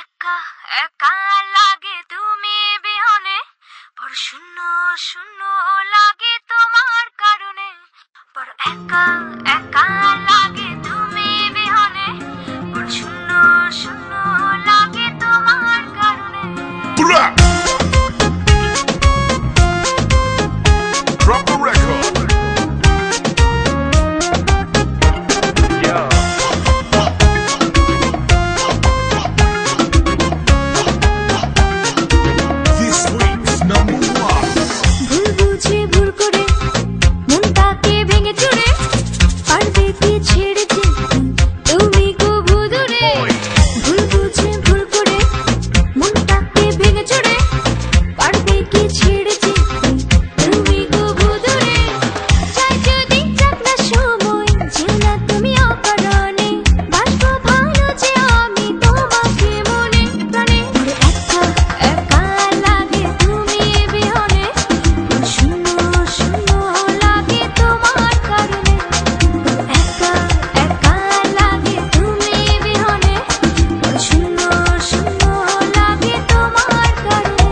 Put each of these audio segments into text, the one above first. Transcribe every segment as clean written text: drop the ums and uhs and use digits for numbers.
একা একা লাগে তুমি বিহনে, বড় শূন্য শূন্য লাগে তোমার কারণে। বড় একা একা লাগে তুমি বিহনে, বড় শূন্য শূন্য লাগে তোমার কারণে। Drop the record. This week's number one. ভুল বুঝে ভুল করে মনটাকে ভেঙে চুরে, পারবে কি ছেড়ে যেতে তুমি কবু দূরে। ভুল বুঝে ভুল করে মনটাকে ভেঙে চুরে, পারবে কি ছেড়ে যেতে তুমি কবু দূরে। চাই যদি যাক না সময়, যেও না তুমি অকারণে, বাসবো ভালো যে আমি তোমাকে মনে প্রাণে। একা একা লাগে তুমি বিহনে, শূন্য শূন্য লাগে তোমার কারণে। একা একা লাগে তুমি বিহনে, শূন্য শূন্য লাগে তোমার কারণে।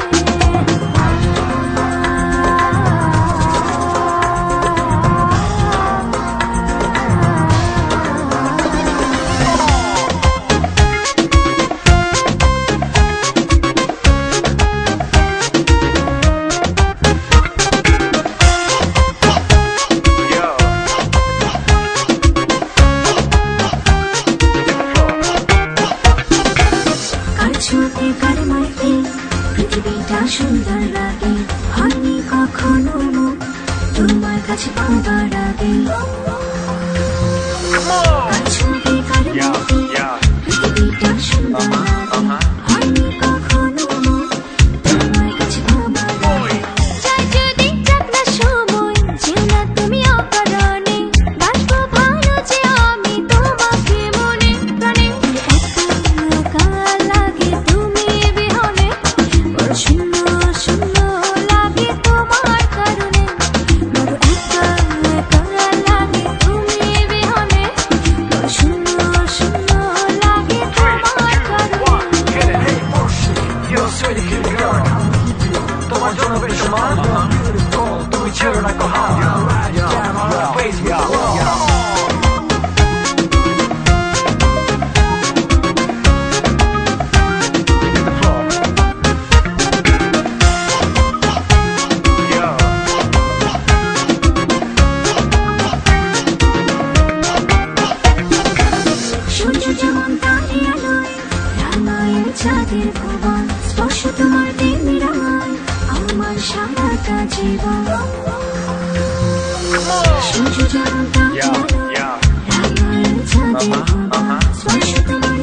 কার ছোঁয়াতে কার মাইতে পৃথিবীটা সুন্দর লাগে, হয়নি কখনো মুখ তোমার কাছে পাবার আগে। কার ছোঁয়াতে কার মাইতে পৃথিবীটা সুন্দর লাগে, হয়নি কখনো মুখ তোমার কাছে পাবার আগে। চাই যদি যাক না সময়, যেও না তুমি অকারণে, বাসবো ভালো যে আমি তোমাকে মনে প্রাণে। একা একা লাগে তুমি বিহনে, বড় শূন্য শূন্য লাগে তোমার কারণে। বড় একা একা লাগে তুমি বিহনে, বড় শূন্য শূন্য লাগে তোমার কারণে। তোমার জন্য বেশ সমান তুমি ছেড়ো না কহা সূর্য যেমন তারে আলোয়, রামায়ের চাঁদের ভুবন, স্পর্শ তোমার দিন নিরাময় আমার সারাটা জীবন। সূর্য যেমন তারে আলোয়, রামায়ের চাঁদের ভুবন, স্পর্শ তোমার